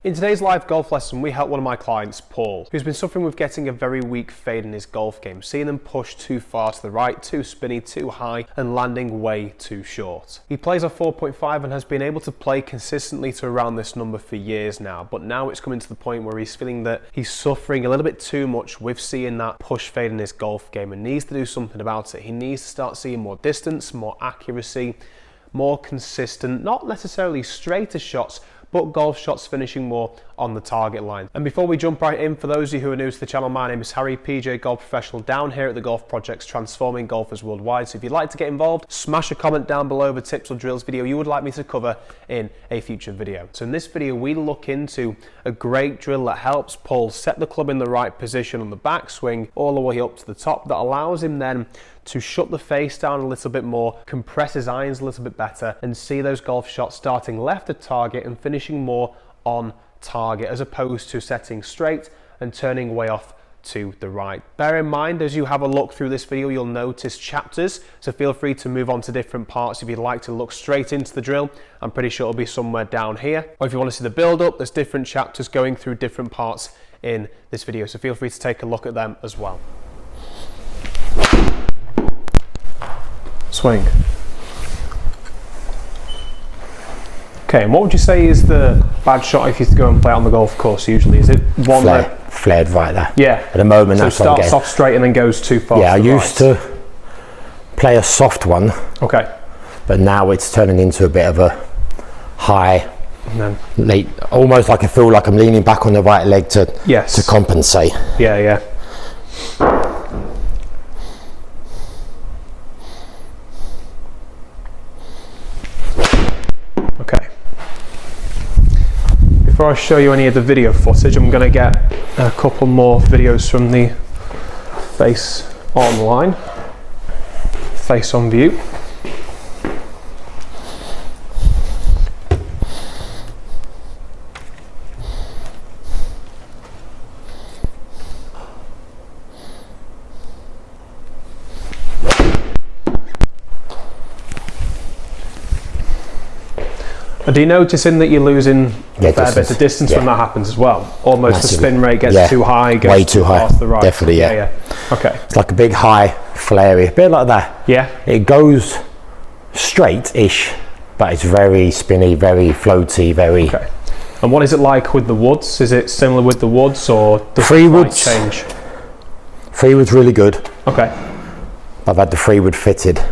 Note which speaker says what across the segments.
Speaker 1: In today's live golf lesson, we help one of my clients, Paul, who's been suffering with getting a very weak fade in his golf game, seeing them push too far to the right, too spinny, too high, and landing way too short. He plays a 4.5 and has been able to play consistently to around this number for years now, but now it's coming to the point where he's feeling that he's suffering a little bit too much with seeing that push fade in his golf game and needs to do something about it. He needs to start seeing more distance, more accuracy, more consistent, not necessarily straighter shots, but golf shots finishing more on the target line. And before we jump right in, for those of you who are new to the channel, my name is Harry, PJ Golf Professional down here at the Golf Projects, transforming golfers worldwide. So if you'd like to get involved, smash a comment down below of a tips or drills video you would like me to cover in a future video. So in this video, we look into a great drill that helps Paul set the club in the right position on the backswing all the way up to the top, that allows him then to shut the face down a little bit more, compress his irons a little bit better, and see those golf shots starting left of target and finishing more on target, as opposed to setting straight and turning way off to the right. Bear in mind, as you have a look through this video, you'll notice chapters, so feel free to move on to different parts if you'd like to look straight into the drill. I'm pretty sure it'll be somewhere down here. Or if you want to see the build up, there's different chapters going through different parts in this video, so feel free to take a look at them as well. Swing. Okay, and what would you say is the bad shot if you go and play it on the golf course usually? Is it one that
Speaker 2: flared right there?
Speaker 1: Yeah.
Speaker 2: At the moment,
Speaker 1: so
Speaker 2: that's
Speaker 1: it starts off straight and then goes too far.
Speaker 2: Yeah, I used to play a soft one. Okay. But now it's turning into a bit of a high, and then late, almost like I feel like I'm leaning back on the right leg to compensate.
Speaker 1: Yeah, yeah. Before I show you any of the video footage, I'm going to get a couple more videos from the face online, face on view. Do you noticing that you're losing a fair bit of distance when that happens as well? Almost massively. The spin rate gets too high, goes
Speaker 2: way too high.
Speaker 1: To the right.
Speaker 2: Definitely, yeah.
Speaker 1: Okay.
Speaker 2: It's like a big high, flary, a bit like that.
Speaker 1: Yeah.
Speaker 2: It goes straight-ish, but it's very spinny, very floaty, very. Okay.
Speaker 1: And what is it like with the woods? Is it similar with the woods, or does it change?
Speaker 2: Free wood's really good.
Speaker 1: Okay.
Speaker 2: I've had the free wood fitted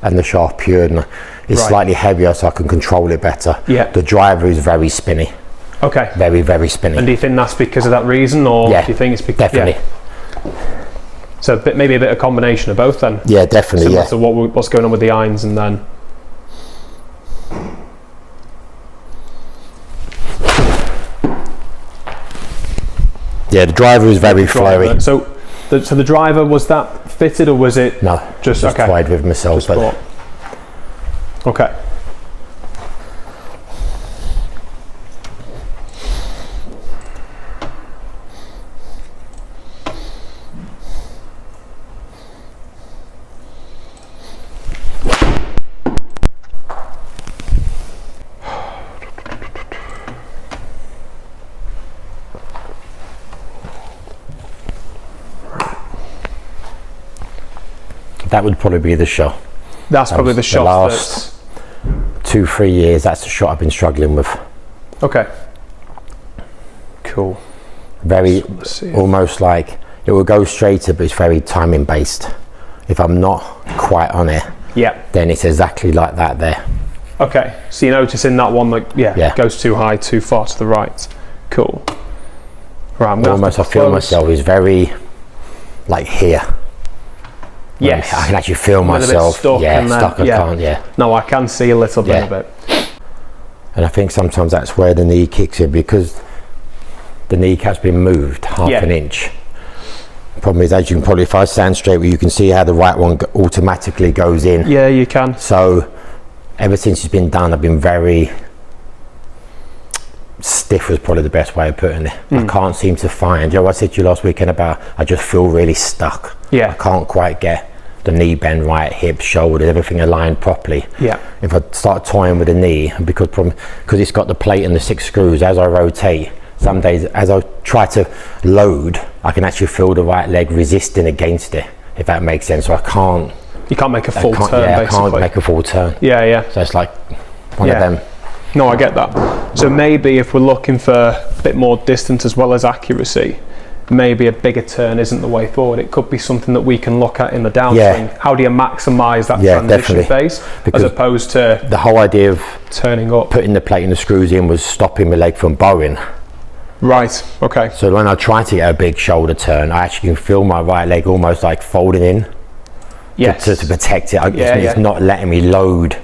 Speaker 2: and the shaft cured, and it's slightly heavier, so I can control it better. Yeah. The driver is very spinny. Okay. Very, very spinny.
Speaker 1: And do you think that's because of that reason, or do you think it's because?
Speaker 2: Definitely.
Speaker 1: Yeah. So maybe a bit of combination of both then.
Speaker 2: Yeah, definitely.
Speaker 1: Similar to what's going on with the irons, and then.
Speaker 2: Yeah, the driver is very flary.
Speaker 1: So the driver, was that fitted, or was it?
Speaker 2: No, just tried with myself.
Speaker 1: Okay.
Speaker 2: That would probably be the shot.
Speaker 1: That's probably the shot.
Speaker 2: The last 2-3 years, that's the shot I've been struggling with.
Speaker 1: Okay. Cool.
Speaker 2: Very, almost like it will go straighter, but it's very timing based. If I'm not quite on it, then it's exactly like that there.
Speaker 1: Okay. So you notice in that one, like, goes too high, too far to the right. Cool. Right. I'm
Speaker 2: almost, I feel myself is very like here.
Speaker 1: Yes,
Speaker 2: I can actually feel myself.
Speaker 1: Stuck,
Speaker 2: stuck. I can't.
Speaker 1: No, I can see a little bit of it.
Speaker 2: And I think sometimes that's where the knee kicks in, because the kneecap's been moved half an inch. The problem is, as you can probably, if I stand straight, you can see how the right one automatically goes in. Yeah, you can. So ever since it's been done, I've been very stiff, was probably the best way of putting it. I can't seem to find, you know, I said to you last weekend about, I just feel really stuck. I can't quite get the knee bend right, hips, shoulders, everything aligned properly. If I start toying with the knee, and because it's got the plate and the 6 screws, as I rotate, some days as I try to load, I can actually feel the right leg resisting against it, if that makes sense. So
Speaker 1: you can't make a full turn,
Speaker 2: yeah,
Speaker 1: basically.
Speaker 2: I can't make a full turn.
Speaker 1: Yeah.
Speaker 2: So it's like one of them.
Speaker 1: No, I get that. So maybe if we're looking for a bit more distance as well as accuracy, maybe a bigger turn isn't the way forward. It could be something that we can look at in the downswing. How do you maximise that transition phase,
Speaker 2: because
Speaker 1: as opposed to
Speaker 2: the whole idea of
Speaker 1: turning up,
Speaker 2: putting the plate and the screws in was stopping my leg from bowing.
Speaker 1: Right, okay.
Speaker 2: So when I try to get a big shoulder turn, I actually can feel my right leg almost like folding in.
Speaker 1: Yes.
Speaker 2: To protect it. It's not letting me load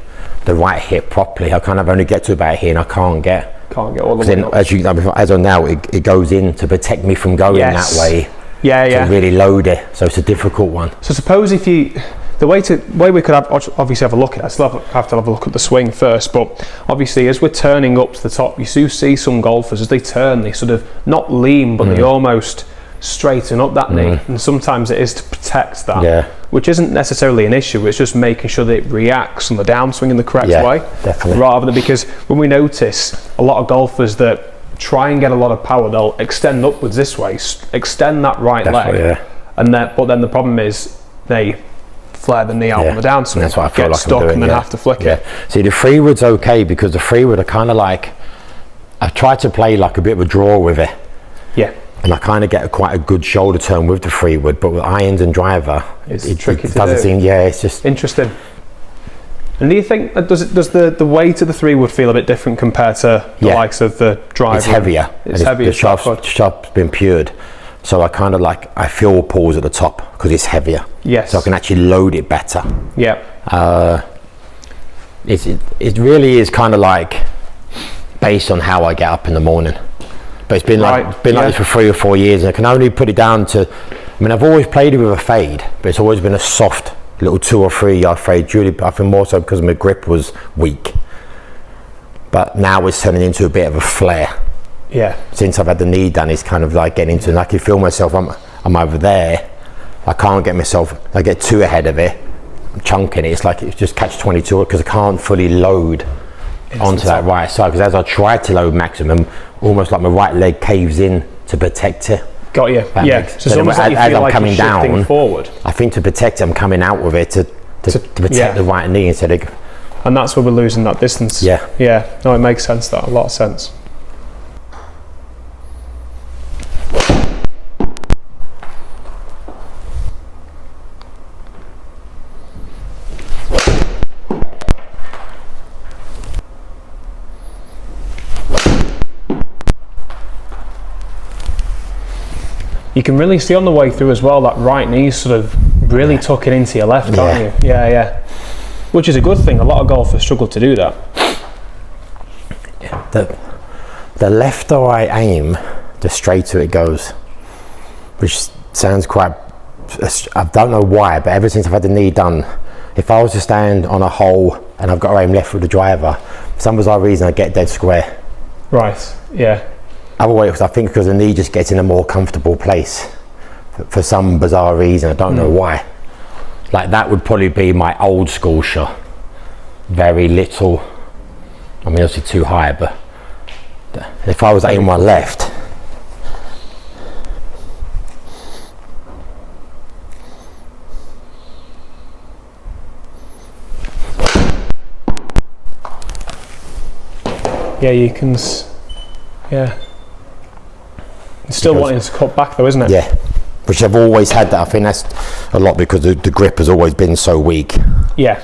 Speaker 2: the right hip properly. I kind of only get to about here and I can't get
Speaker 1: all the way up.
Speaker 2: As of now, it goes in to protect me from going that way. To really load it. So it's a difficult one.
Speaker 1: So suppose if you, the way we could obviously have a look at it, I still have to have a look at the swing first, but obviously as we're turning up to the top, you do see some golfers as they turn, they sort of not lean, but they almost straighten up that knee, and sometimes it is to protect that, which isn't necessarily an issue. It's just making sure that it reacts on the downswing in the correct way,
Speaker 2: definitely.
Speaker 1: Rather than, because when we notice a lot of golfers that try and get a lot of power, they'll extend upwards this way, extend that right leg, but then the problem is they flare the knee out on the downswing,
Speaker 2: that's what I feel
Speaker 1: get
Speaker 2: like
Speaker 1: stuck,
Speaker 2: I'm doing,
Speaker 1: and then have to flick it.
Speaker 2: See, the freewood's okay, because the freewood are kind of like, I've tried to play like a bit of a draw with it, and I kind of get quite a good shoulder turn with the freewood, but with irons and driver,
Speaker 1: it's tricky to
Speaker 2: doesn't
Speaker 1: do.
Speaker 2: seem, it's just
Speaker 1: interesting. And do you think that does the weight of the three-wood feel a bit different compared to the likes of the driver?
Speaker 2: It's heavier.
Speaker 1: It's heavier.
Speaker 2: The shaft's been pured, so I kind of like, I feel pulls at the top because it's heavier.
Speaker 1: Yes.
Speaker 2: So I can actually load it better.
Speaker 1: Yeah.
Speaker 2: It really is kind of like based on how I get up in the morning. But it's been like this for 3 or 4 years, and I can only put it down to, I mean, I've always played it with a fade, but it's always been a soft little 2 or 3 yard fade, I think more so because my grip was weak. But now it's turning into a bit of a flare.
Speaker 1: Yeah.
Speaker 2: Since I've had the knee done, it's kind of like getting into, and I can feel myself, I'm over there, I can't get myself, I get too ahead of it, I'm chunking it, it's like it's just catch-22, because I can't fully load onto that right side, because as I try to load maximum, almost like my right leg caves in to protect it.
Speaker 1: Got you. So it's almost like you feel like you're shifting forward.
Speaker 2: I think to protect it, I'm coming out with it to protect the right knee instead of...
Speaker 1: And that's where we're losing that distance. Yeah. No, it makes sense, that, a lot of sense. You can really see on the way through as well that right knee sort of really tucking into your left, can't you? Yeah. Which is a good thing. A lot of golfers struggle to do that.
Speaker 2: The lefter I aim, the straighter it goes, which sounds quite, I don't know why, but ever since I've had the knee done, if I was to stand on a hole and I've got to aim left with the driver, for some bizarre reason I get dead square.
Speaker 1: Right, yeah.
Speaker 2: Otherwise, I think because the knee just gets in a more comfortable place for some bizarre reason. I don't know why. Like that would probably be my old school shot. Very little. I mean, obviously too high, but if I was aiming my left.
Speaker 1: Yeah, you can. Yeah. It's still wanting to cut back though, isn't it?
Speaker 2: Yeah, which I've always had that. I think that's a lot because the grip has always been so weak.
Speaker 1: Yeah.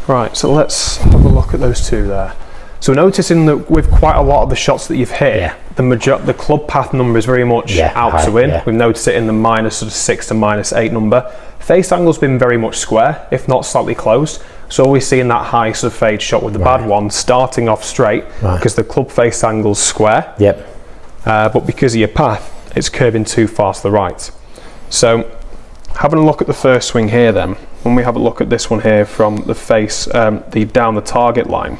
Speaker 1: Right, so let's have a look at those two there. So we're noticing that with quite a lot of the shots that you've hit, the club path number is very much out to in. We've noticed it in the minus sort of 6 to minus 8 number. Face angle's been very much square, if not slightly closed. So always seeing that high sort of fade shot with the bad one starting off straight because the club face angle's square.
Speaker 2: Yep.
Speaker 1: But because of your path, it's curving too far to the right. So having a look at the first swing here then, when we have a look at this one here from the face, down the target line,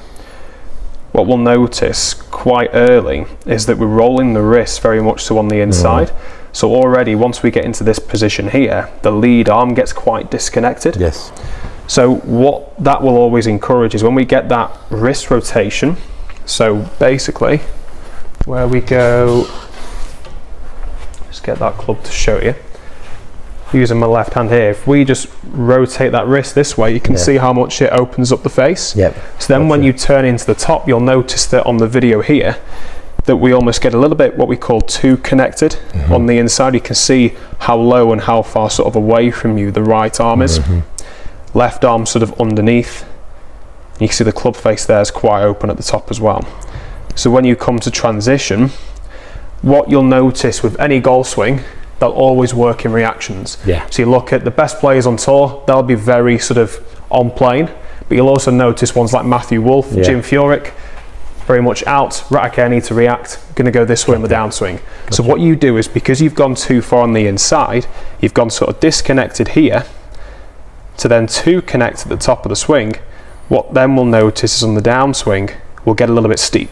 Speaker 1: what we'll notice quite early is that we're rolling the wrist very much so on the inside. So already once we get into this position here, the lead arm gets quite disconnected.
Speaker 2: Yes.
Speaker 1: So what that will always encourage is when we get that wrist rotation, so basically where we go, just get that club to show you, using my left hand here, if we just rotate that wrist this way, you can see how much it opens up the face.
Speaker 2: Yep.
Speaker 1: So then when you turn into the top, you'll notice that on the video here that we almost get a little bit what we call too connected on the inside. You can see how low and how far sort of away from you the right arm is. Left arm sort of underneath. You can see the club face there is quite open at the top as well. So when you come to transition, what you'll notice with any golf swing, they'll always work in reactions. So you look at the best players on tour, they'll be very sort of on plane, but you'll also notice ones like Matthew Wolff, Jim Furyk, very much out, right, okay, I need to react, gonna go this way on the downswing. So what you do is, because you've gone too far on the inside, you've gone sort of disconnected here, to then to connect at the top of the swing, what then we'll notice is on the downswing, we'll get a little bit steep.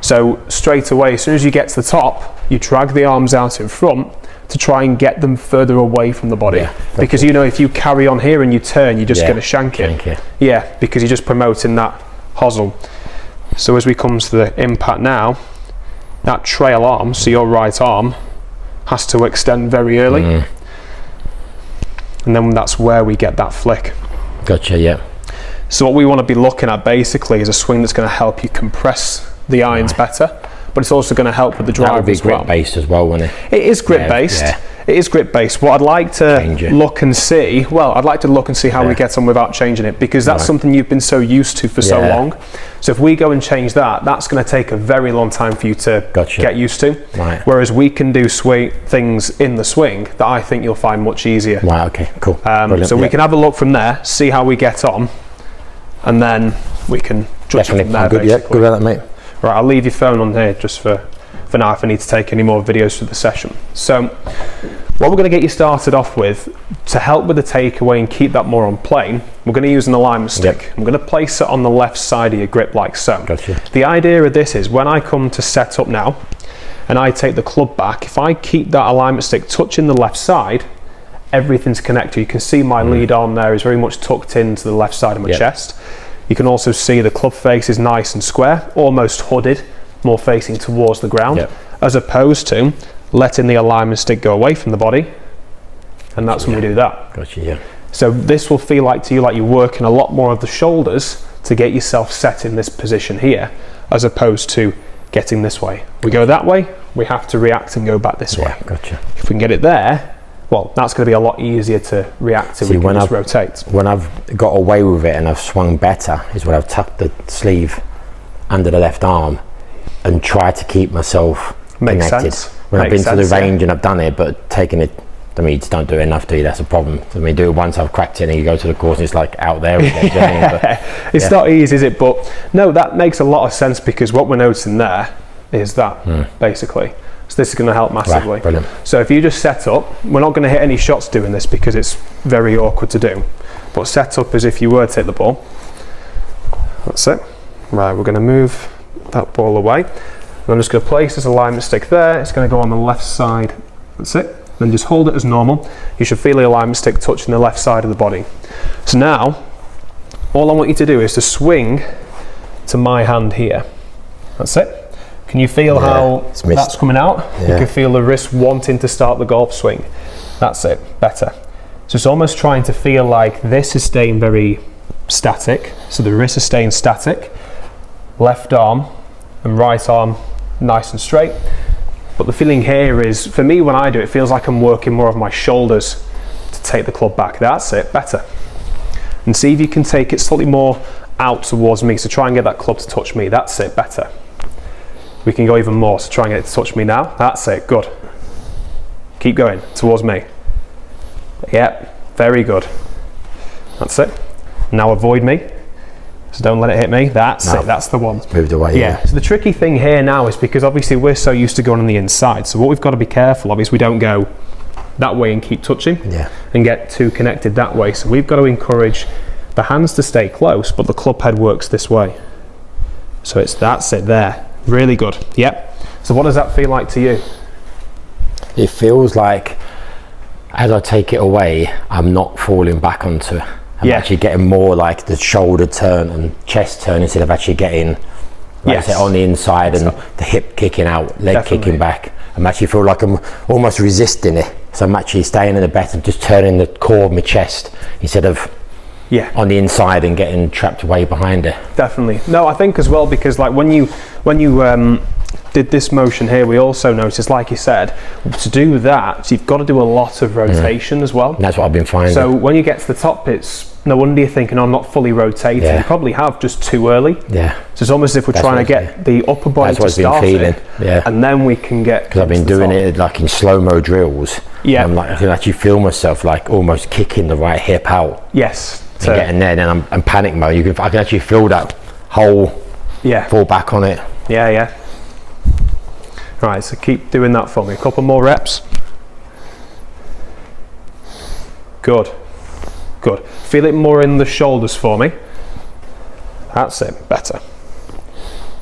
Speaker 1: So straight away, as soon as you get to the top, you drag the arms out in front to try and get them further away from the body. Because you know, if you carry on here and you turn, you're just gonna shank it. Because you're just promoting that hosel. So as we come to the impact now, that trail arm, so your right arm, has to extend very early. And then that's where we get that flick.
Speaker 2: Gotcha,
Speaker 1: So what we want to be looking at basically is a swing that's going to help you compress the irons better, but it's also going to help with the drive as well.
Speaker 2: That would be grip-based as well, wouldn't it?
Speaker 1: It is grip-based. It is grip-based. What I'd like to look and see, I'd like to look and see how we get on without changing it, because that's something you've been so used to for so long. So if we go and change that, that's going to take a very long time for you to get used to. Whereas we can do things in the swing that I think you'll find much easier.
Speaker 2: Okay, cool.
Speaker 1: So we can have a look from there, see how we get on, and then we can judge from there.
Speaker 2: Good, good with that, mate.
Speaker 1: Right, I'll leave your phone on here just for now if I need to take any more videos for the session. So what we're going to get you started off with, to help with the takeaway and keep that more on plane, we're going to use an alignment stick. I'm going to place it on the left side of your grip like so. The idea of this is when I come to set up now and I take the club back, if I keep that alignment stick touching the left side, everything's connected. You can see my lead arm there is very much tucked into the left side of my chest. You can also see the club face is nice and square, almost hooded, more facing towards the ground, as opposed to letting the alignment stick go away from the body, and that's when we do that. So this will feel like to you like you're working a lot more of the shoulders to get yourself set in this position here, as opposed to getting this way. We go that way, we have to react and go back this way. If we can get it there, well, that's going to be a lot easier to react to. We can just rotate.
Speaker 2: When I've got away with it and I've swung better is when I've tucked the sleeve under the left arm and tried to keep myself connected. When I've been to the range and I've done it, but taking it, I mean, you just don't do it enough, do you? That's a problem. I mean, do it once I've cracked it and you go to the course and it's like out there with it. But,
Speaker 1: it's not easy, is it? But no, that makes a lot of sense, because what we're noticing there is that basically. So this is going to help massively. So if you just set up, we're not going to hit any shots doing this because it's very awkward to do, but set up as if you were to hit the ball. That's it. Right, we're going to move that ball away. And I'm just going to place this alignment stick there. It's going to go on the left side. That's it. Then just hold it as normal. You should feel the alignment stick touching the left side of the body. So now, all I want you to do is to swing to my hand here. That's it. Can you feel how that's coming out? You can feel the wrist wanting to start the golf swing. That's it, better. So it's almost trying to feel like this is staying very static. So the wrist is staying static. Left arm and right arm nice and straight. But the feeling here is, for me when I do it, it feels like I'm working more of my shoulders to take the club back. That's it, better. And see if you can take it slightly more out towards me. So try and get that club to touch me. That's it, better. We can go even more, so try and get it to touch me now. That's it, good. Keep going, towards me. Yep, Very good. That's it. Now avoid me. So don't let it hit me. That's it. That's the one.
Speaker 2: It's moved away.
Speaker 1: Yeah. So the tricky thing here now is because obviously we're so used to going on the inside. So what we've got to be careful of is we don't go that way and keep touching and get too connected that way. So we've got to encourage the hands to stay close, but the club head works this way. So that's it there. Really good. Yep. So what does that feel like to you?
Speaker 2: It feels like as I take it away, I'm not falling back onto it. I'm actually getting more like the shoulder turn and chest turn instead of actually getting, like I said, on the inside and the hip kicking out, leg kicking back. I'm actually feel like I'm almost resisting it. So I'm actually staying in the bed and just turning the core of my chest instead of on the inside and getting trapped away behind it.
Speaker 1: Definitely. No, I think as well, because like when you did this motion here, we also noticed, like you said, to do that you've got to do a lot of rotation as well.
Speaker 2: And that's what I've been finding.
Speaker 1: So when you get to the top, it's no wonder you're thinking, I'm not fully rotated. You probably have just too early. So it's almost as if we're trying to get the upper body to start it, and then we can get,
Speaker 2: because I've been doing it like in slow-mo drills. I'm like, I can actually feel myself like almost kicking the right hip out. And getting there, then I'm panic mode. I can actually feel that whole fall back on it.
Speaker 1: Right, so keep doing that for me. A couple more reps. Good. Good. Feel it more in the shoulders for me. That's it. Better.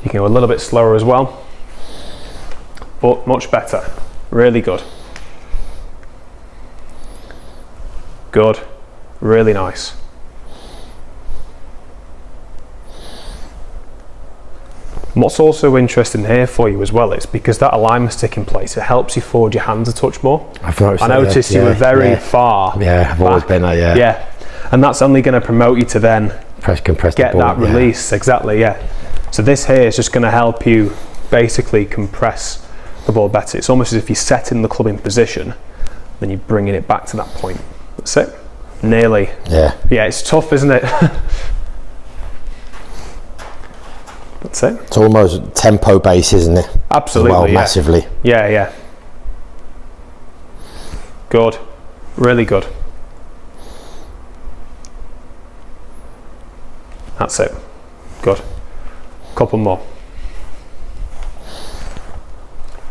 Speaker 1: You can go a little bit slower as well, but much better. Really good. Good. Really nice. And what's also interesting here for you as well is because that alignment stick in place, it helps you forward your hands a touch more. I noticed you were very far.
Speaker 2: I've always been that.
Speaker 1: And that's only going to promote you to then get that release. So this here is just going to help you basically compress the ball better. It's almost as if you're setting the club in position, then you're bringing it back to that point. That's it. Nearly. Yeah, it's tough, isn't it? That's it.
Speaker 2: It's almost tempo based, isn't it?
Speaker 1: Absolutely.
Speaker 2: Well, massively.
Speaker 1: Good. Really good. That's it. Good. Couple more.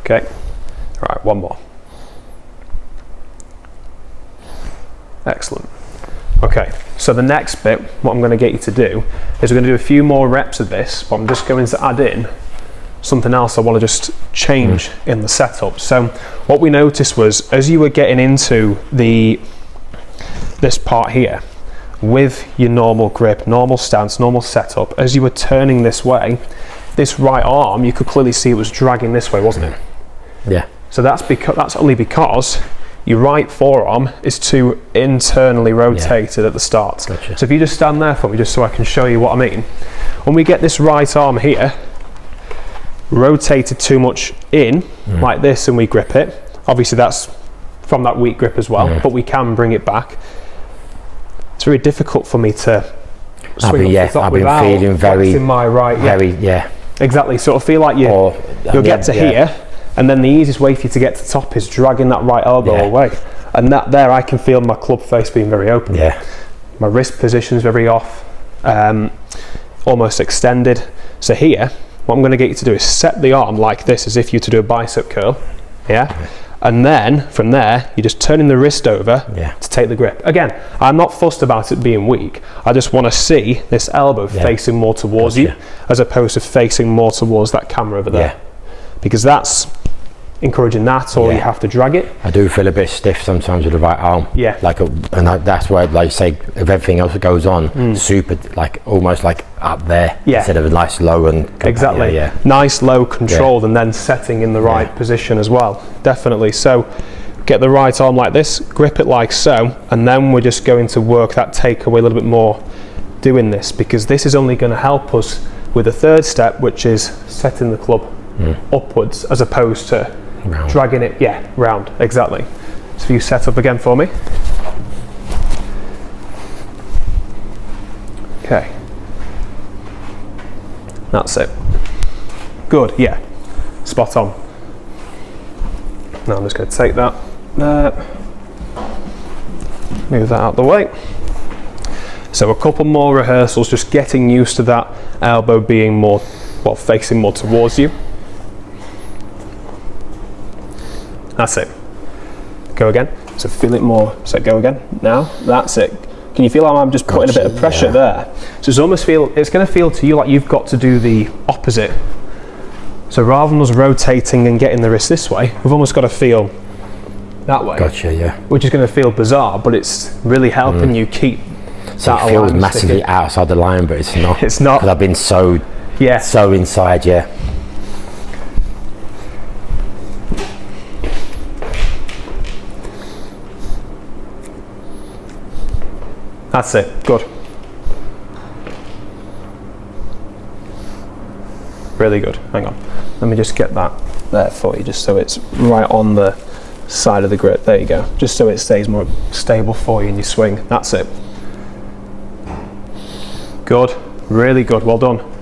Speaker 1: Okay. All right, one more. Excellent. Okay, so the next bit, what I'm going to get you to do is we're going to do a few more reps of this, but I'm just going to add in something else I want to just change in the setup. So what we noticed was as you were getting into this part here with your normal grip, normal stance, normal setup, as you were turning this way, this right arm, you could clearly see it was dragging this way, wasn't it? So that's only because your right forearm is too internally rotated at the start. So if you just stand there for me, just so I can show you what I mean. When we get this right arm here rotated too much in like this and we grip it, obviously that's from that weak grip as well, but we can bring it back. It's very difficult for me to swing
Speaker 2: I've been feeling very
Speaker 1: my right. Exactly. So it'll feel like you'll get to here, and then the easiest way for you to get to top is dragging that right elbow away. And that there, I can feel my club face being very open. My wrist position's very off, almost extended. So here, what I'm going to get you to do is set the arm like this, as if you were to do a bicep curl. And then from there, you're just turning the wrist over to take the grip. Again, I'm not fussed about it being weak. I just want to see this elbow facing more towards you, as opposed to facing more towards that camera over there. Because that's encouraging that, or you have to drag it.
Speaker 2: I do feel a bit stiff sometimes with the right arm. That's why, like say, if everything else that goes on, super, like almost like up there instead of a nice low and
Speaker 1: nice low controlled and then setting in the right position as well. Definitely. So get the right arm like this, grip it like so, and then we're just going to work that takeaway a little bit more doing this, because this is only going to help us with the third step, which is setting the club upwards as opposed to dragging it round. Exactly. So if you set up again for me. Okay, that's it. Good. Spot on. Now I'm just going to take that there. Move that out the way. So a couple more rehearsals, just getting used to that elbow being more, well, facing more towards you. That's it. Go again. So feel it more. So go again. Now, that's it. Can you feel how I'm just putting a bit of pressure there? So it's almost it's going to feel to you like you've got to do the opposite. So rather than us rotating and getting the wrist this way, we've almost got to feel that way.
Speaker 2: Gotcha, yeah.
Speaker 1: Which is going to feel bizarre, but it's really helping you keep
Speaker 2: so
Speaker 1: that
Speaker 2: it feels
Speaker 1: alignment
Speaker 2: massively
Speaker 1: sticking.
Speaker 2: outside the line, but it's not.
Speaker 1: It's not.
Speaker 2: Because I've been so inside, yeah.
Speaker 1: That's it. Good. Really good. Hang on. Let me just get that there for you, just so it's right on the side of the grip. There you go. Just so it stays more stable for you in your swing. That's it. Good. Really good. Well done.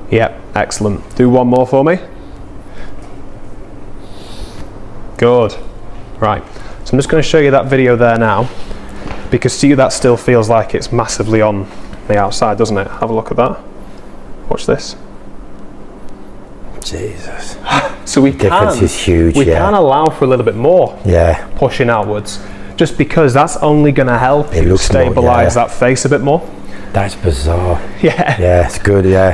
Speaker 1: Yep, excellent. Do one more for me. Good. Right, so I'm just going to show you that video there now, because to you that still feels like it's massively on the outside, doesn't it? Have a look at that. Watch this.
Speaker 2: Jesus.
Speaker 1: So we
Speaker 2: difference is huge.
Speaker 1: We can allow for a little bit more pushing outwards, just because that's only going to help you stabilize that face a bit more.
Speaker 2: That's bizarre.
Speaker 1: Yeah.
Speaker 2: Yeah, it's good, yeah.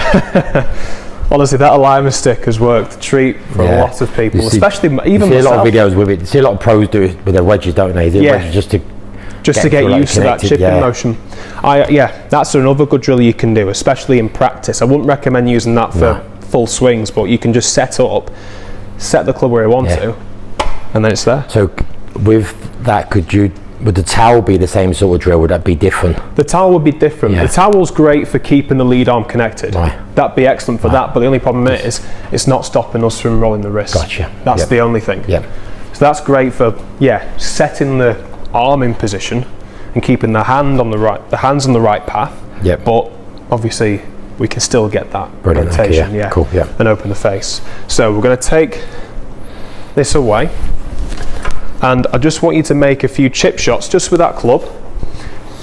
Speaker 1: Honestly, that alignment stick has worked a treat for a lot of people, especially even myself.
Speaker 2: You see a lot of videos with it. You see a lot of pros do it with their wedges, don't they? Wedges just to get used to that chipping motion. That's another good drill you can do, especially in practice. I wouldn't recommend using that for full swings, but you can just set up, set the club where you want to, and then it's there. So with that, would the towel be the same sort of drill? Would that be different?
Speaker 1: The towel would be different. The towel's great for keeping the lead arm connected. That'd be excellent for that, but the only problem is it's not stopping us from rolling the wrist.
Speaker 2: Gotcha.
Speaker 1: That's the only thing. So that's great for setting the arm in position and keeping the hands on the right path. But obviously we can still get that rotation, and open the face. So we're going to take this away. And I just want you to make a few chip shots just with that club,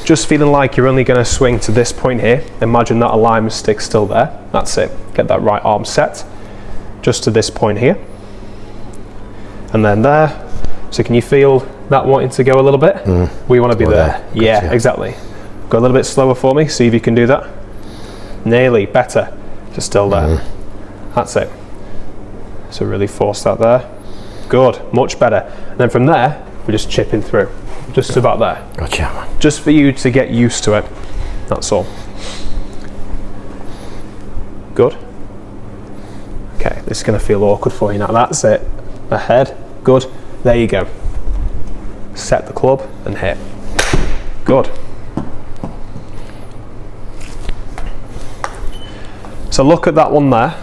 Speaker 1: just feeling like you're only going to swing to this point here. Imagine that alignment stick still there. That's it. Get that right arm set just to this point here. And then there. So can you feel that wanting to go a little bit? We want to be there. Yeah, exactly. Go a little bit slower for me. See if you can do that. Nearly. Better. Just still there. That's it. So really force that there. Good, much better. And then from there, we're just chipping through. Just about there.
Speaker 2: Gotcha.
Speaker 1: Just for you to get used to it. That's all. Good. Okay, this is going to feel awkward for you now. That's it. Ahead. Good. There you go. Set the club and hit. Good. So look at that one there.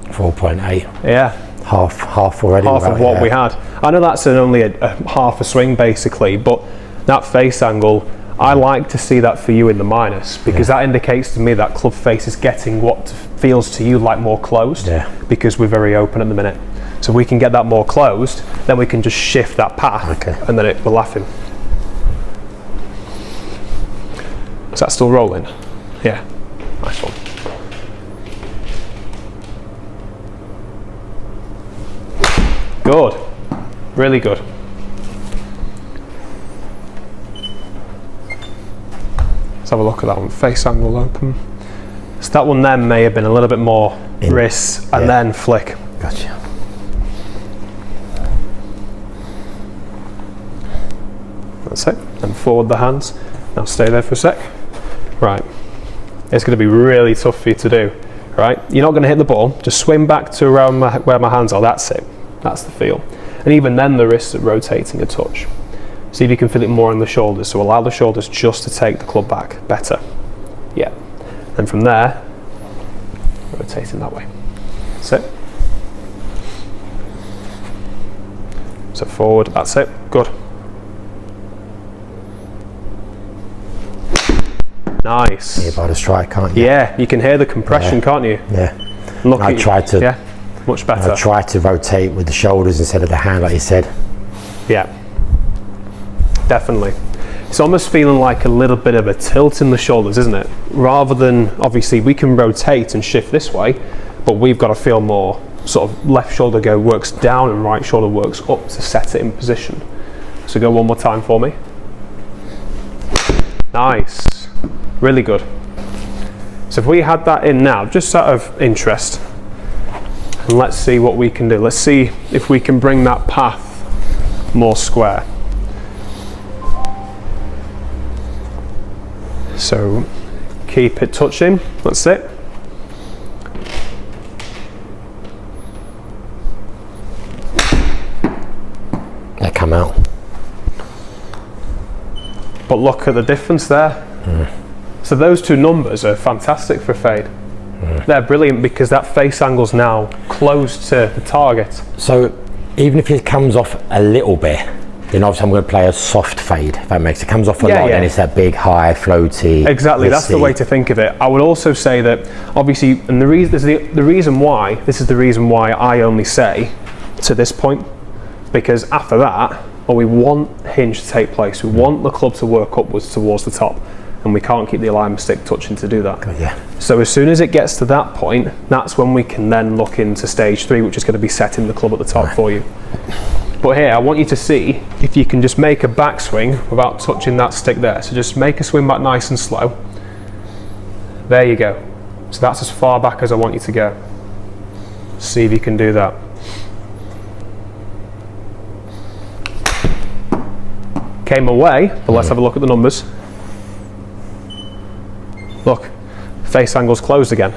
Speaker 2: 4.8.
Speaker 1: Yeah.
Speaker 2: Half already.
Speaker 1: Half of what we had. I know that's only a half a swing basically, but that face angle, I like to see that for you in the minus, because that indicates to me that club face is getting what feels to you like more closed, because we're very open at the minute. So we can get that more closed, then we can just shift that path, and then we're laughing. Is that still rolling? Yeah, nice one. Good, really good. Let's have a look at that one. Face angle open. So that one then may have been a little bit more wrists and then flick.
Speaker 2: Gotcha.
Speaker 1: That's it. And forward the hands. Now stay there for a sec. Right. It's going to be really tough for you to do. Right. You're not going to hit the ball. Just swing back to around where my hands are. That's it. That's the feel. And even then the wrists are rotating a touch. See if you can feel it more in the shoulders. So allow the shoulders just to take the club back. Better. Yeah. And from there, rotating that way. That's it. So forward. That's it. Good. Nice.
Speaker 2: Here by the strike, can't you?
Speaker 1: Yeah, you can hear the compression, can't you?
Speaker 2: Yeah.
Speaker 1: Look,
Speaker 2: I tried to.
Speaker 1: Yeah, much better.
Speaker 2: I tried to rotate with the shoulders instead of the hand, like you said.
Speaker 1: Yeah, definitely. It's almost feeling like a little bit of a tilt in the shoulders, isn't it? Rather than, obviously, we can rotate and shift this way, but we've got to feel more sort of left shoulder works down and right shoulder works up to set it in position. So go one more time for me. Nice, really good. So if we had that in now, just out of interest, and let's see what we can do. Let's see if we can bring that path more square. So keep it touching, that's it.
Speaker 2: They come out.
Speaker 1: But look at the difference there. So those two numbers are fantastic for fade. They're brilliant because that face angle's now close to the target.
Speaker 2: So even if it comes off a little bit, then obviously I'm going to play a soft fade. If that makes it comes off a lot, then it's that big, high, floaty.
Speaker 1: Exactly, that's the way to think of it. I would also say that obviously, and the reason why I only say to this point, because after that, well, we want hinge to take place. We want the club to work upwards towards the top, and we can't keep the alignment stick touching to do that.
Speaker 2: Yeah.
Speaker 1: So as soon as it gets to that point, that's when we can then look into stage 3, which is going to be setting the club at the top for you. But here, I want you to see if you can just make a backswing without touching that stick there. So just make a swing back nice and slow. There you go. So that's as far back as I want you to go. See if you can do that. Came away, but let's have a look at the numbers. Look, face angle's closed again.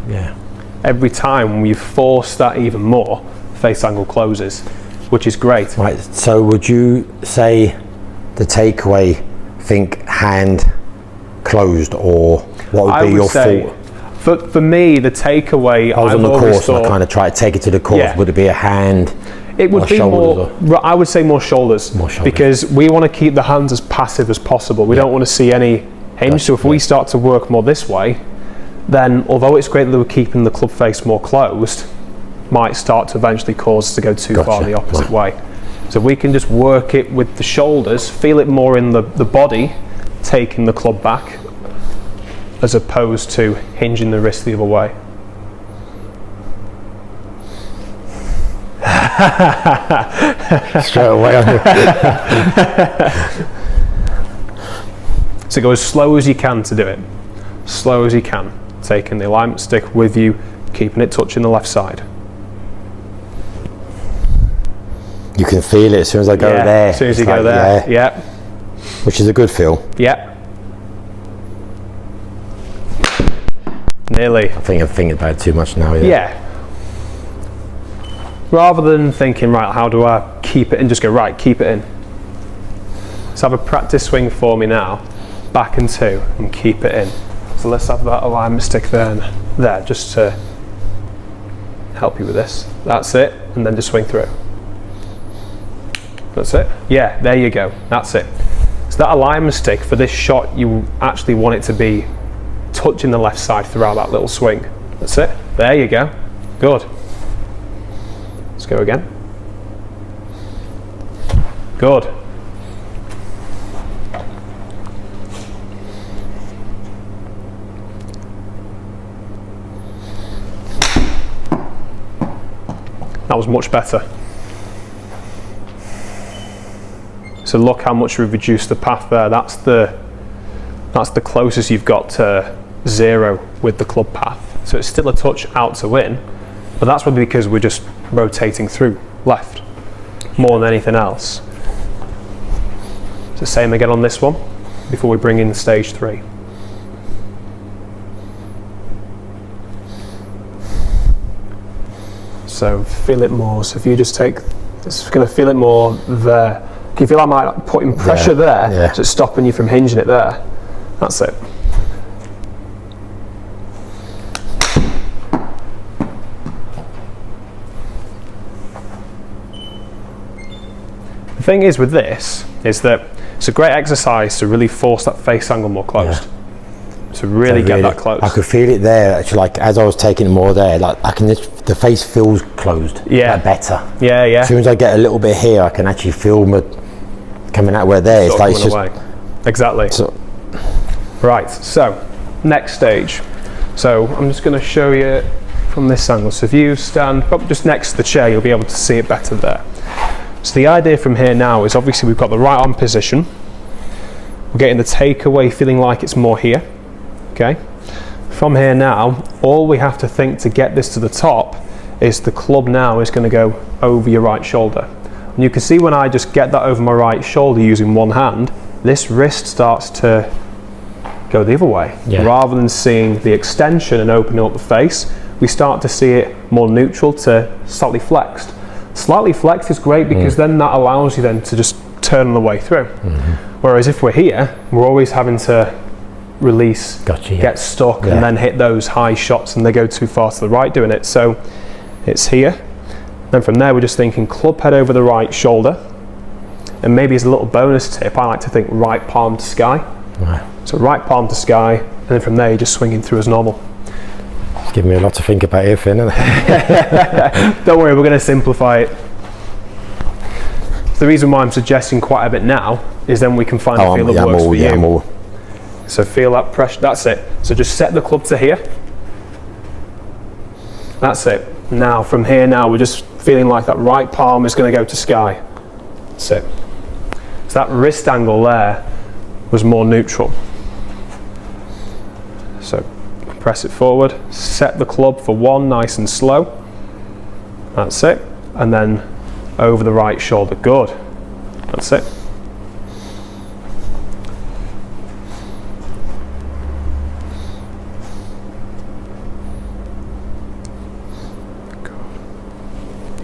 Speaker 2: Yeah.
Speaker 1: Every time you force that even more, face angle closes, which is great.
Speaker 2: Right, so would you say the takeaway, think hand closed, or what would be your thought?
Speaker 1: For me, the takeaway,
Speaker 2: I was on the course and I kind of tried to take it to the course. Yeah. Would it be a hand?
Speaker 1: It would be more, I would say more shoulders.
Speaker 2: More shoulders.
Speaker 1: Because we want to keep the hands as passive as possible. We don't want to see any hinge. So if we start to work more this way, then although it's great that we're keeping the club face more closed, might start to eventually cause us to go too far the opposite way. So we can just work it with the shoulders, feel it more in the body, taking the club back, as opposed to hinging the wrist the other way.
Speaker 2: Straight away.
Speaker 1: So go as slow as you can to do it. Slow as you can. Taking the alignment stick with you, keeping it touching the left side.
Speaker 2: You can feel it as soon as I go there.
Speaker 1: As soon as you go there. Yeah.
Speaker 2: Which is a good feel.
Speaker 1: Yeah. Nearly.
Speaker 2: I think I'm thinking about it too much now.
Speaker 1: Yeah. Rather than thinking, right, how do I keep it in, just go, right, keep it in. Let's have a practice swing for me now. Back and 2, and keep it in. So let's have that alignment stick there, just to help you with this. That's it, and then just swing through. That's it. Yeah, there you go. That's it. So that alignment stick for this shot, you actually want it to be touching the left side throughout that little swing. That's it. There you go. Good. Let's go again. Good. That was much better. So look how much we've reduced the path there. That's the closest you've got to 0 with the club path. So it's still a touch out to win, but that's probably because we're just rotating through left more than anything else. So same again on this one before we bring in stage 3. So feel it more. So if you just take, it's going to feel it more there. Can you feel I might putting pressure there?
Speaker 2: Yeah.
Speaker 1: So it's stopping you from hinging it there. That's it. The thing is with this, is that It's a great exercise to really force that face angle more closed. To really get that close.
Speaker 2: I could feel it there, actually, like as I was taking it more there, like I can the face feels closed.
Speaker 1: Yeah.
Speaker 2: Like better.
Speaker 1: Yeah, yeah.
Speaker 2: As soon as I get a little bit here, I can actually feel my coming out where there. It's like it's just
Speaker 1: away. Exactly.
Speaker 2: So,
Speaker 1: right, so next stage. So I'm just going to show you from this angle. So if you stand probably just next to the chair, you'll be able to see it better there. So the idea from here now is obviously we've got the right arm position. We're getting the takeaway feeling like it's more here. Okay. From here now, all we have to think to get this to the top is the club now is going to go over your right shoulder. And you can see when I just get that over my right shoulder using one hand, this wrist starts to go the other way.
Speaker 2: Yeah.
Speaker 1: Rather than seeing the extension and opening up the face, we start to see it more neutral to slightly flexed. Slightly flexed is great because then that allows you then to just turn on the way through. Whereas if we're here, we're always having to release, get stuck, and then hit those high shots, and they go too far to the right doing it. So it's here. Then from there, we're just thinking club head over the right shoulder, and maybe as a little bonus tip, I like to think right palm to sky.
Speaker 2: Right.
Speaker 1: So right palm to sky, and then from there, you're just swinging through as normal.
Speaker 2: It's giving me a lot to think about here, Finn, isn't it?
Speaker 1: Don't worry, we're going to simplify it. The reason why I'm suggesting quite a bit now is then we can find a feel that works for you. So feel that pressure, that's it. So just set the club to here. That's it. Now from here now, we're just feeling like that right palm is going to go to sky. That's it. So that wrist angle there was more neutral. So press it forward, set the club for one, nice and slow. That's it. And then over the right shoulder, good. That's it.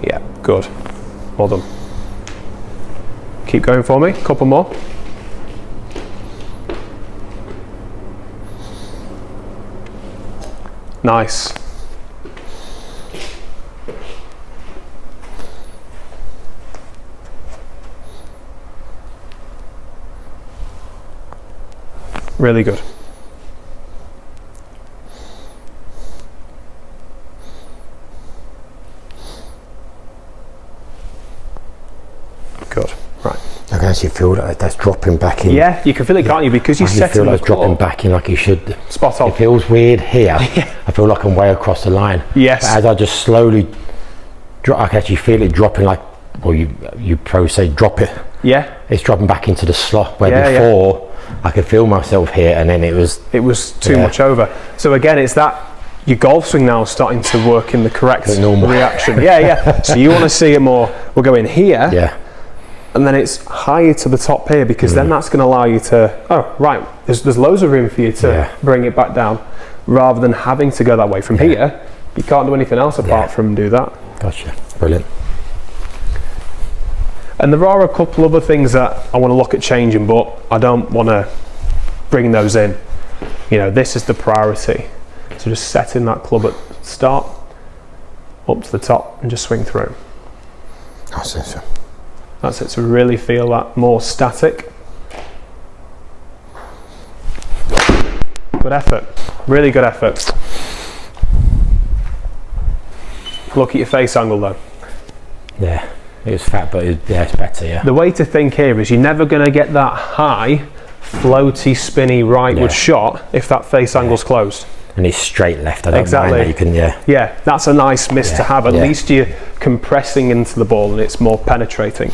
Speaker 1: Yeah, good. Well done. Keep going for me, couple more. Nice. Really good. Good. Right.
Speaker 2: I can actually feel that that's dropping back in.
Speaker 1: Yeah, you can feel it, can't you? Because you set
Speaker 2: feel like it's dropping back in like you should.
Speaker 1: Spot on.
Speaker 2: It feels weird here. I feel like I'm way across the line.
Speaker 1: Yes.
Speaker 2: But as I just slowly drop, I can actually feel it dropping like, well, you pro say drop it.
Speaker 1: Yeah.
Speaker 2: It's dropping back into the slot where before I could feel myself here, and then it was
Speaker 1: too much over. So again, it's that your golf swing now is starting to work in the correct reaction. Yeah. So you want to see it more. We'll go in here.
Speaker 2: Yeah.
Speaker 1: And then it's higher to the top here, because then that's going to allow you to, oh right, there's loads of room for you to bring it back down, rather than having to go that way. From here, you can't do anything else apart from do that.
Speaker 2: Gotcha. Brilliant.
Speaker 1: And there are a couple other things that I want to look at changing, but I don't want to bring those in. You know, this is the priority. So just setting that club at start, up to the top, and just swing through.
Speaker 2: That's it.
Speaker 1: That's it, to really feel that more static. Good effort, really good effort. Look at your face angle though.
Speaker 2: Yeah, it was fat, but it's better, yeah.
Speaker 1: The way to think here is you're never going to get that high, floaty, spinny rightward shot if that face angle's closed.
Speaker 2: And it's straight left, I don't mind that. You can,
Speaker 1: yeah, that's a nice miss to have. At least you're compressing into the ball and it's more penetrating.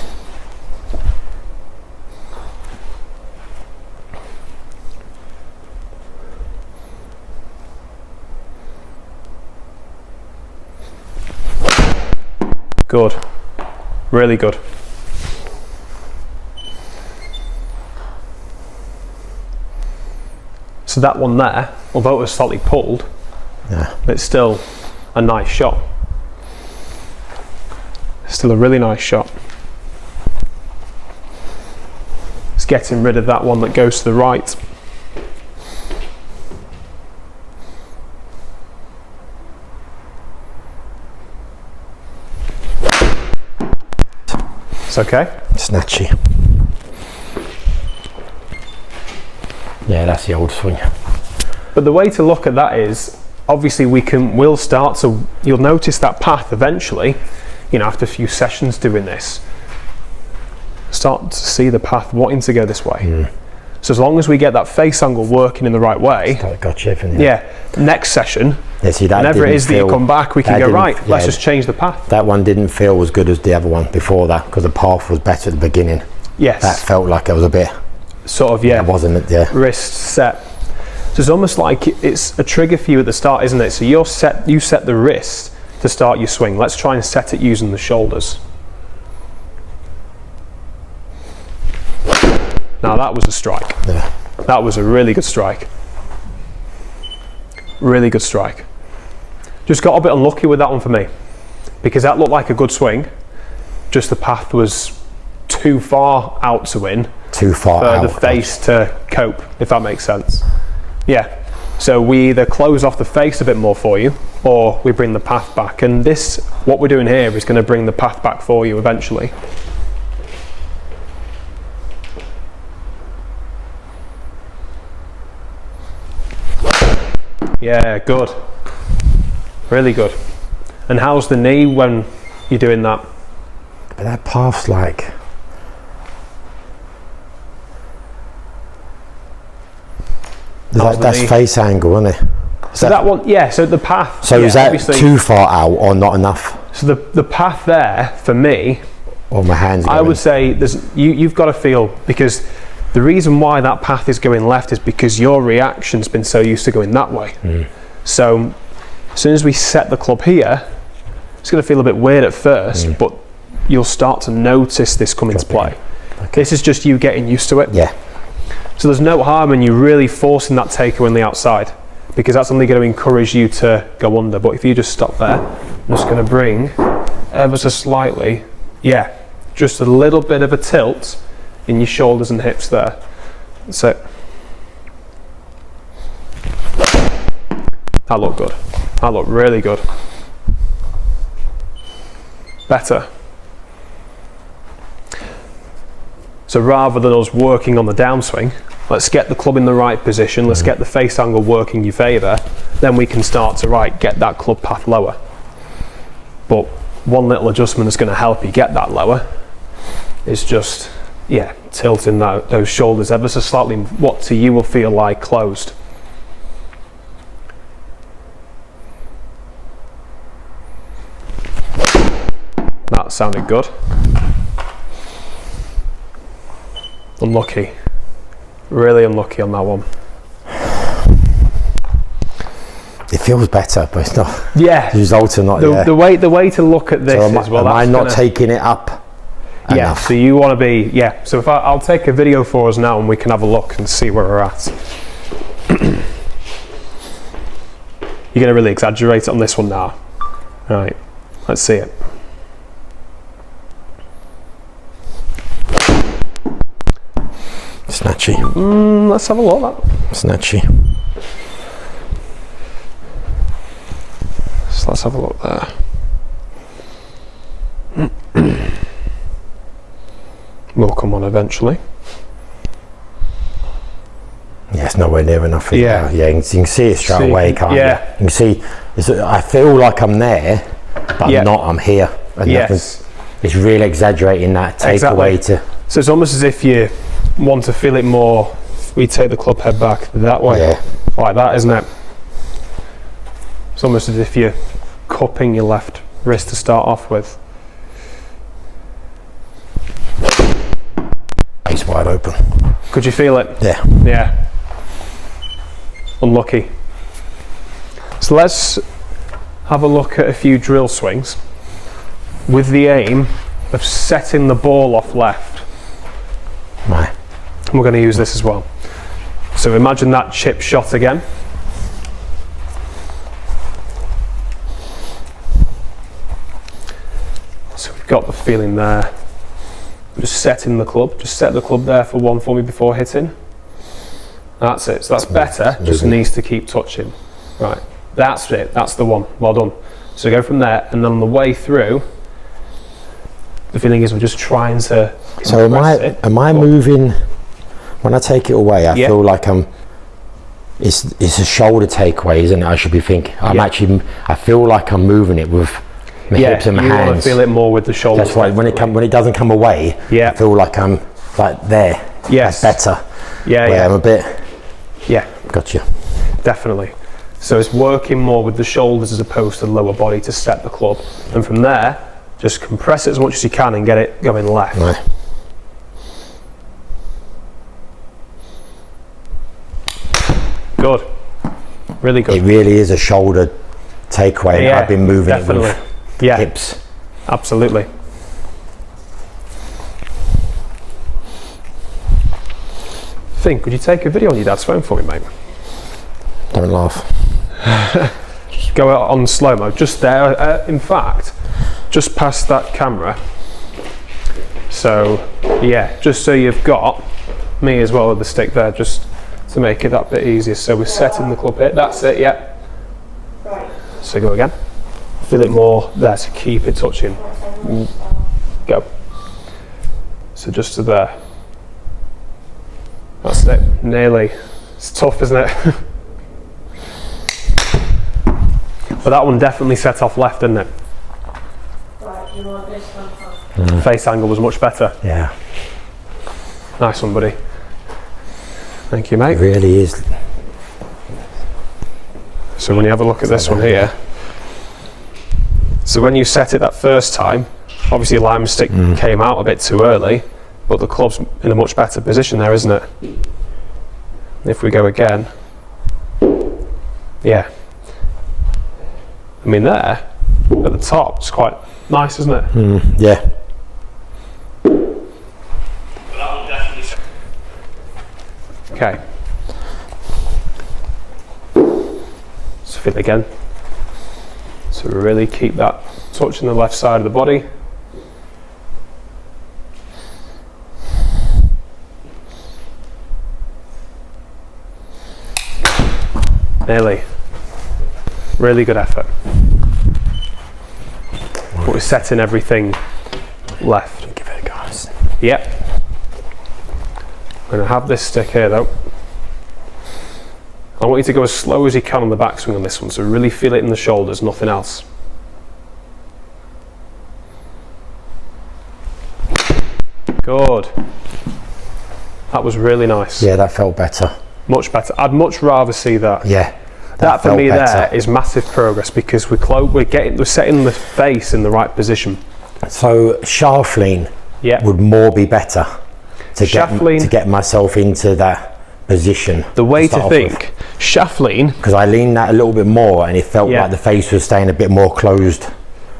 Speaker 1: Good, really good. So that one there, although it was slightly pulled, it's still a nice shot. Still a really nice shot. It's getting rid of that one that goes to the right. It's okay.
Speaker 2: Snatchy. Yeah, that's the old swing.
Speaker 1: But the way to look at that is, obviously we'll start to, you'll notice that path eventually, you know, after a few sessions doing this, start to see the path wanting to go this way. So as long as we get that face angle working in the right way, next session,
Speaker 2: see, that
Speaker 1: whenever it is that you come back, we can go, right, let's just change the path.
Speaker 2: That one didn't feel as good as the other one before that, because the path was better at the beginning.
Speaker 1: Yes.
Speaker 2: That felt like it was a bit,
Speaker 1: sort of, yeah.
Speaker 2: It wasn't it, yeah.
Speaker 1: Wrist set. So it's almost like it's a trigger for you at the start, isn't it? So you set the wrist to start your swing. Let's try and set it using the shoulders. Now that was a strike.
Speaker 2: Yeah.
Speaker 1: That was a really good strike. Really good strike. Just got a bit unlucky with that one for me, because that looked like a good swing. Just the path was too far out to win.
Speaker 2: Too far
Speaker 1: for
Speaker 2: out.
Speaker 1: the face to cope, if that makes sense. Yeah. So we either close off the face a bit more for you, or we bring the path back. And this, what we're doing here, is going to bring the path back for you eventually. Yeah, good. Really good. And how's the knee when you're doing that?
Speaker 2: But that path's like... That's face angle, isn't it?
Speaker 1: So that one, yeah, so the path...
Speaker 2: So
Speaker 1: yeah,
Speaker 2: is that too far out or not enough?
Speaker 1: So the path there, for me...
Speaker 2: Or my hands
Speaker 1: I would say you've got to feel, because the reason why that path is going left is because your reaction's been so used to going that way. So as soon as we set the club here, it's going to feel a bit weird at first, but you'll start to notice this come into play. Okay. This is just you getting used to it.
Speaker 2: Yeah.
Speaker 1: So there's no harm in you really forcing that taker on the outside, because that's only going to encourage you to go under. But if you just stop there, I'm just going to bring ever so slightly, yeah, just a little bit of a tilt in your shoulders and hips there. That's it. That looked good. That looked really good. Better. So rather than us working on the downswing, let's get the club in the right position, let's get the face angle working your favour, then we can start to get that club path lower. But one little adjustment that's going to help you get that lower is just, yeah, tilting those shoulders ever so slightly, what to you will feel like closed. That sounded good. Unlucky. Really unlucky on that one.
Speaker 2: It feels better, but it's not.
Speaker 1: Yeah.
Speaker 2: The results are not there.
Speaker 1: The way to look at this is, well,
Speaker 2: am I not taking it up
Speaker 1: yeah,
Speaker 2: enough?
Speaker 1: so you want to be, yeah. So if I'll take a video for us now and we can have a look and see where we're at. You're going to really exaggerate it on this one now. Right, let's see it.
Speaker 2: Snatchy.
Speaker 1: Let's have a look at that.
Speaker 2: Snatchy.
Speaker 1: So let's have a look there. Will come on eventually.
Speaker 2: Yeah, it's nowhere near enough.
Speaker 1: Yeah,
Speaker 2: yeah, you can see it straight away, can't you?
Speaker 1: Yeah.
Speaker 2: You can see, I feel like I'm there, but I'm not, I'm here. And
Speaker 1: yes.
Speaker 2: It's really exaggerating that takeaway to...
Speaker 1: So it's almost as if you want to feel it more. We take the club head back that way, like that, isn't it? It's almost as if you're cupping your left wrist to start off with.
Speaker 2: Face wide open.
Speaker 1: Could you feel it?
Speaker 2: Yeah.
Speaker 1: Yeah. Unlucky. So let's have a look at a few drill swings with the aim of setting the ball off left.
Speaker 2: Right.
Speaker 1: And we're going to use this as well. So imagine that chip shot again. So we've got the feeling there. Just setting the club. Just set the club there for one for me before hitting. That's it. So that's better. Just needs to keep touching. Right. That's it. That's the one. Well done. So go from there, and then on the way through, the feeling is we're just trying to.
Speaker 2: So am I moving When I take it away, I feel like it's a shoulder takeaway, isn't it? I should be thinking. I feel like I'm moving it with my hips and my hands.
Speaker 1: You want to feel it more with the shoulders.
Speaker 2: That's right. When it doesn't come away, I feel like I'm like there.
Speaker 1: Yes.
Speaker 2: That's better.
Speaker 1: Yeah.
Speaker 2: I'm a bit.
Speaker 1: Yeah.
Speaker 2: Gotcha.
Speaker 1: Definitely. So it's working more with the shoulders as opposed to the lower body to set the club, and from there, just compress it as much as you can and get it going left.
Speaker 2: Right.
Speaker 1: Good. Really good.
Speaker 2: It really is a shoulder takeaway.
Speaker 1: Yeah,
Speaker 2: I've been moving
Speaker 1: definitely.
Speaker 2: it with hips.
Speaker 1: Absolutely. Finn, could you take a video on your dad's phone for me, mate?
Speaker 2: Don't laugh.
Speaker 1: Go out on slow-mo, just there, in fact, just past that camera. So, yeah, just so you've got me as well with the stick there, just to make it that bit easier. So we're setting the club here, that's it, yeah.
Speaker 3: Right.
Speaker 1: So go again. Feel it more there to keep it touching. Go. So just to there. That's it, nearly. It's tough, isn't it? But that one definitely set off left, didn't it?
Speaker 3: Right, you want this one first?
Speaker 1: Face angle was much better.
Speaker 2: Yeah.
Speaker 1: Nice one, buddy. Thank you,
Speaker 2: It
Speaker 1: mate.
Speaker 2: really is.
Speaker 1: So when you have a look at this one here, so when you set it that first time, obviously lime stick came out a bit too early, but the club's in a much better position there, isn't it? If we go again, yeah. I mean there, at the top, it's quite nice, isn't it?
Speaker 2: Yeah.
Speaker 1: Okay. So feel it again. So really keep that touching the left side of the body. Nearly. Really good effort. But we're setting everything left.
Speaker 2: Give it a go.
Speaker 1: Yep. I'm going to have this stick here though. I want you to go as slow as you can on the backswing on this one, so really feel it in the shoulders, nothing else. Good. That was really nice.
Speaker 2: Yeah, that felt better.
Speaker 1: Much better. I'd much rather see that.
Speaker 2: Yeah.
Speaker 1: That for
Speaker 2: felt
Speaker 1: me
Speaker 2: better.
Speaker 1: there is massive progress because we're setting the face in the right position.
Speaker 2: So shaft lean
Speaker 1: Yeah.
Speaker 2: would more be better to
Speaker 1: Shaft lean-
Speaker 2: get myself into that position.
Speaker 1: The way to think, shaft lean,
Speaker 2: Because I leaned that a little bit more and it felt
Speaker 1: Yeah.
Speaker 2: like the face was staying a bit more closed.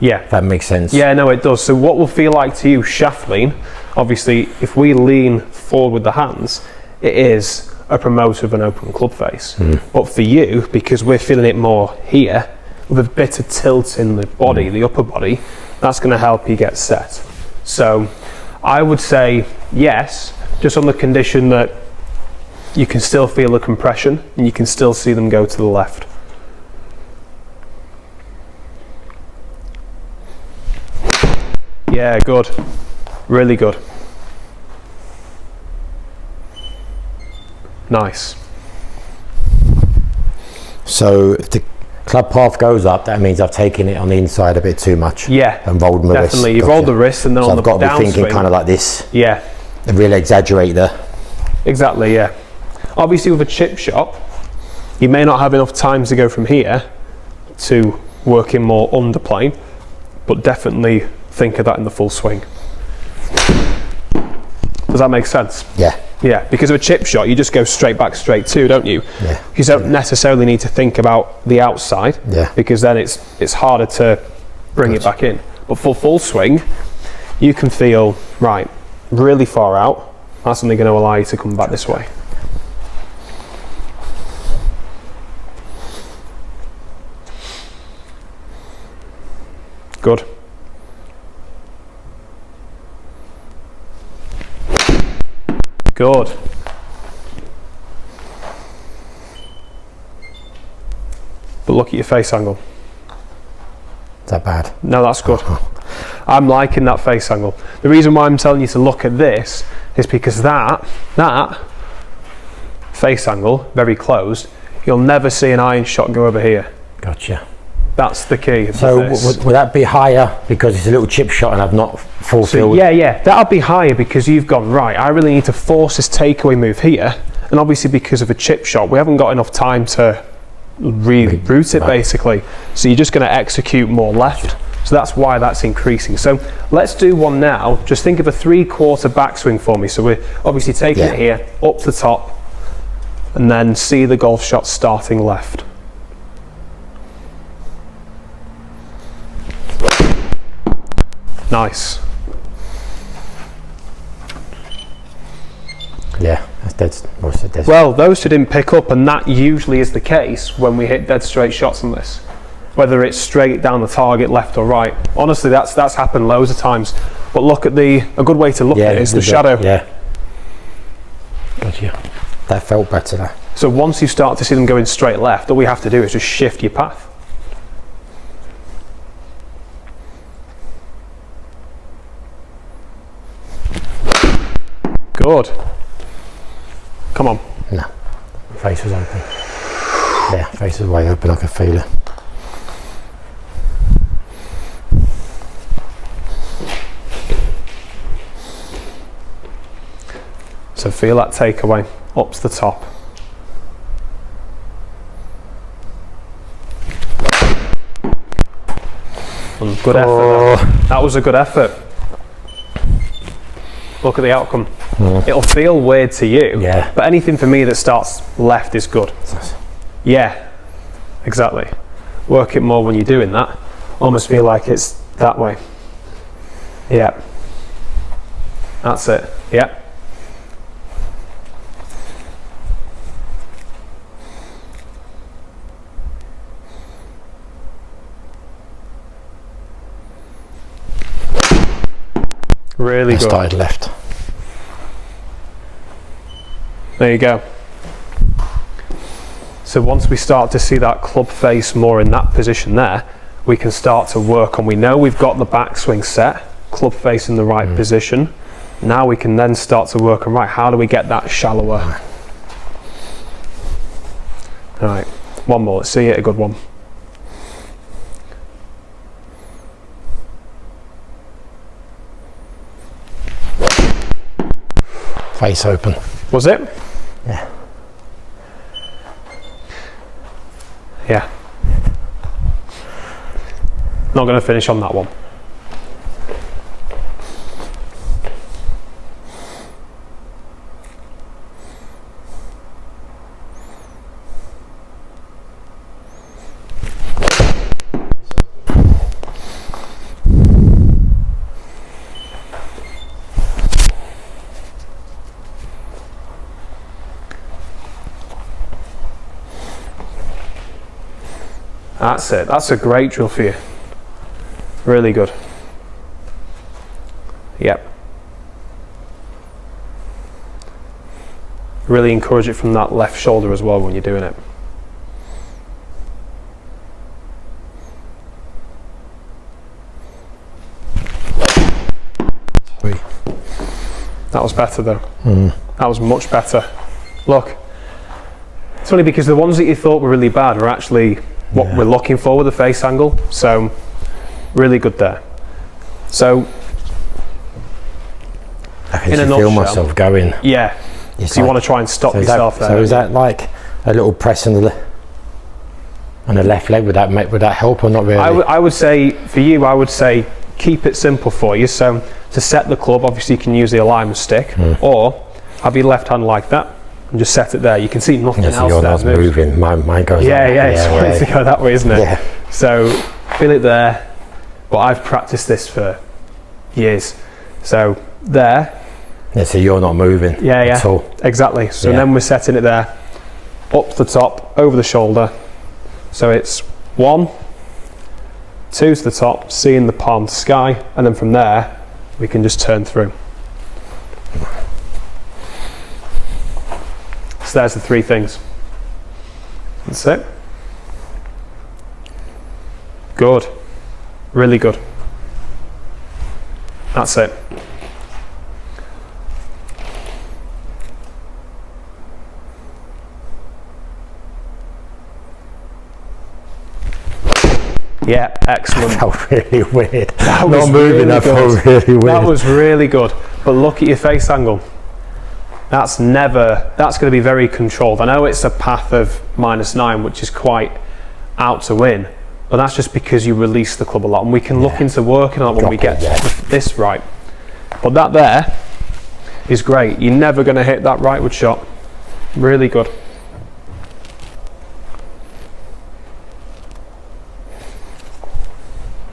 Speaker 1: yeah.
Speaker 2: If that makes sense.
Speaker 1: Yeah, no, it does. So what will feel like to you shaft lean, obviously, if we lean forward with the hands, it is a promoter of an open club face. But for you, because we're feeling it more here, with a bit of tilt in the body, the upper body, that's going to help you get set. So I would say yes, just on the condition that you can still feel the compression and you can still see them go to the left. Yeah, good. Really good. Nice.
Speaker 2: So if the club path goes up, that means I've taken it on the inside a bit too much.
Speaker 1: Yeah,
Speaker 2: and rolled my wrist.
Speaker 1: definitely. You've rolled the wrist and then
Speaker 2: so
Speaker 1: on
Speaker 2: I've
Speaker 1: the
Speaker 2: got to be thinking
Speaker 1: downswing.
Speaker 2: kind of like this.
Speaker 1: Yeah,
Speaker 2: And really exaggerate there.
Speaker 1: exactly, yeah. Obviously with a chip shot, you may not have enough time to go from here to work in more underplane, but definitely think of that in the full swing. Does that make sense?
Speaker 2: Yeah.
Speaker 1: Yeah, because of a chip shot, you just go straight back, straight to, don't you?
Speaker 2: Yeah.
Speaker 1: You don't necessarily need to think about the outside,
Speaker 2: Yeah.
Speaker 1: because then it's harder to bring it back in. But for full swing, you can feel, right, really far out. That's only going to allow you to come back this way. Good. Good. But look at your face angle.
Speaker 2: Is that bad?
Speaker 1: No, that's good. I'm liking that face angle. The reason why I'm telling you to look at this is because that face angle, very closed, you'll never see an iron shot go over here.
Speaker 2: Gotcha.
Speaker 1: That's the key.
Speaker 2: So would that be higher because it's a little chip shot and I've not fulfilled?
Speaker 1: So yeah, that'll be higher because you've gone, right, I really need to force this takeaway move here. And obviously because of a chip shot, we haven't got enough time to reroute it basically. So you're just going to execute more left. So that's why that's increasing. So let's do one now. Just think of a 3/4 backswing for me. So we're obviously taking it here, up to the top, and then see the golf shot starting left. Nice.
Speaker 2: Yeah, that's dead.
Speaker 1: Well, those two didn't pick up, and that usually is the case when we hit dead straight shots on this. Whether it's straight down the target, left or right. Honestly, that's happened loads of times. But look at a good way to look at it is the shadow.
Speaker 2: Yeah. Gotcha. That felt better there.
Speaker 1: So once you start to see them going straight left, all we have to do is just shift your path. Good. Come on.
Speaker 2: No. Face was open. Yeah, face was way open, I could feel it.
Speaker 1: So feel that takeaway up to the top. And good effort. That was a good effort. Look at the outcome. It'll feel weird to you, but anything for me that starts left is good. Yeah, exactly. Work it more when you're doing that. Almost feel like it's that way. Yeah. That's it. Yeah. Really good.
Speaker 2: Started left.
Speaker 1: There you go. So once we start to see that club face more in that position there, we can start to work on, we know we've got the backswing set, club face in the right position. Now we can then start to work on, right, how do we get that shallower? All right, one more, let's see it, a good one.
Speaker 2: Face open.
Speaker 1: Was it?
Speaker 2: Yeah.
Speaker 1: Yeah. Not going to finish on that one. That's it. That's a great drill for you. Really good. Yep. Really encourage it from that left shoulder as well when you're doing it. That was better though. That was much better. Look, it's funny because the ones that you thought were really bad were actually what we're looking for with the face angle. So really good there. So
Speaker 2: I can feel myself going.
Speaker 1: Yeah. So you want to try and stop yourself there.
Speaker 2: So is that like a little press on the left leg? Would that help or not really?
Speaker 1: I would say for you, I would say keep it simple for you. So to set the club, obviously you can use the alignment stick, or have your left hand like that and just set it there. You can see nothing else
Speaker 2: so you're
Speaker 1: there.
Speaker 2: Not moving. Mine goes.
Speaker 1: It's wanting to go that way, isn't it? Yeah. So feel it there. But I've practiced this for years. So there.
Speaker 2: Yeah, so you're not moving. At all.
Speaker 1: Exactly. So then we're setting it there, up to the top, over the shoulder. So it's 1, 2 to the top, seeing the palm to sky, and then from there we can just turn through. So there's the 3 things. That's it. Good. Really good. That's it. Yeah, excellent.
Speaker 2: That felt really weird.
Speaker 1: That
Speaker 2: Not
Speaker 1: was
Speaker 2: moving, that
Speaker 1: really
Speaker 2: felt really weird.
Speaker 1: That was really good. But look at your face angle. That's going to be very controlled. I know it's a path of -9, which is quite out to win, but that's just because you release the club a lot, and we can look into working on it when we get this right. But that there is great. You're never going to hit that rightward shot. Really good.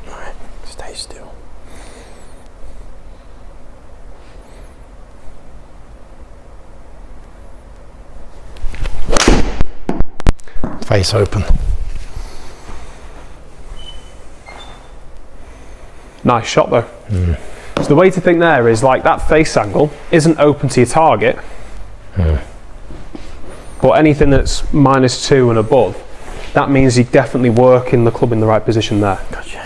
Speaker 2: Right, stay still. Face open.
Speaker 1: Nice shot though. So the way to think there is like that face angle isn't open to your target, but anything that's -2 and above, that means you're definitely working the club in the right position there.
Speaker 2: Gotcha.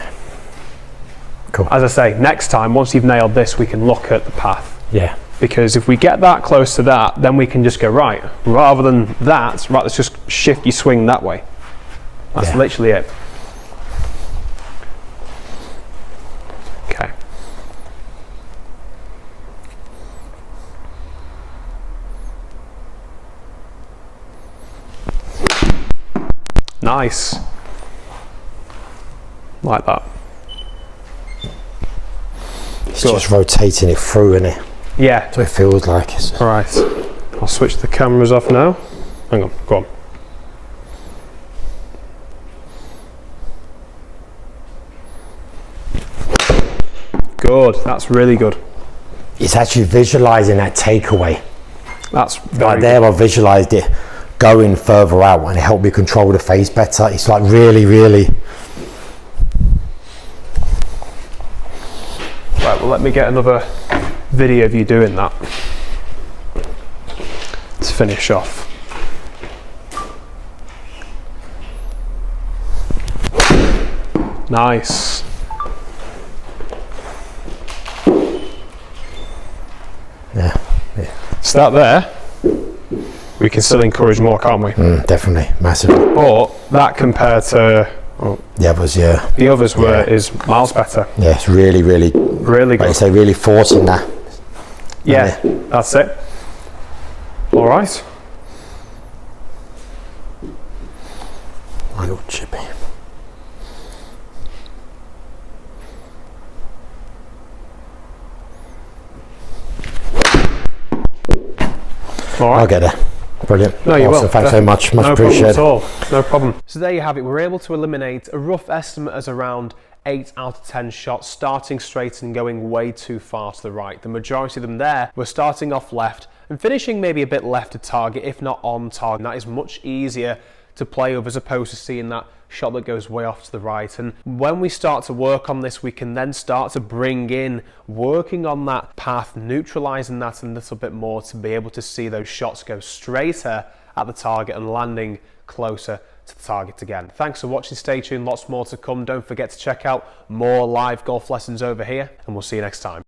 Speaker 2: Cool.
Speaker 1: As I say, next time, once you've nailed this, we can look at the path.
Speaker 2: Yeah.
Speaker 1: Because if we get that close to that, then we can just go right. Rather than that, right, let's just shift your swing that way. That's literally it. Okay. Nice. Like that.
Speaker 2: It's just rotating it through, isn't it?
Speaker 1: Yeah.
Speaker 2: So it feels like it's...
Speaker 1: All right. I'll switch the cameras off now. Hang on, go on. Good, that's really good.
Speaker 2: It's actually visualizing that takeaway.
Speaker 1: That's
Speaker 2: Right there, I visualized it going further out, and it helped me control the face better. It's like really, really...
Speaker 1: Right, well, let me get another video of you doing that to finish off. Nice.
Speaker 2: Yeah.
Speaker 1: So that there, we can still encourage more, can't we?
Speaker 2: Definitely, massively.
Speaker 1: But that compared to
Speaker 2: The others,
Speaker 1: the others is miles better.
Speaker 2: Yeah, it's really, really,
Speaker 1: Really
Speaker 2: like you
Speaker 1: good.
Speaker 2: say, really forcing that.
Speaker 1: Yeah, that's it. All right.
Speaker 2: My little chippy.
Speaker 1: All right.
Speaker 2: I'll get there. Brilliant.
Speaker 1: No, you
Speaker 2: awesome.
Speaker 1: will.
Speaker 2: Thanks so much. Much
Speaker 1: No
Speaker 2: appreciated.
Speaker 1: problem at all. No problem. So there you have it. We were able to eliminate a rough estimate as around 8 out of 10 shots, starting straight and going way too far to the right. The majority of them there were starting off left and finishing maybe a bit left of target, if not on target. And that is much easier to play with as opposed to seeing that shot that goes way off to the right. And when we start to work on this, we can then start to bring in working on that path, neutralizing that a little bit more to be able to see those shots go straighter at the target and landing closer to the target again. Thanks for watching. Stay tuned, lots more to come. Don't forget to check out more live golf lessons over here, and we'll see you next time.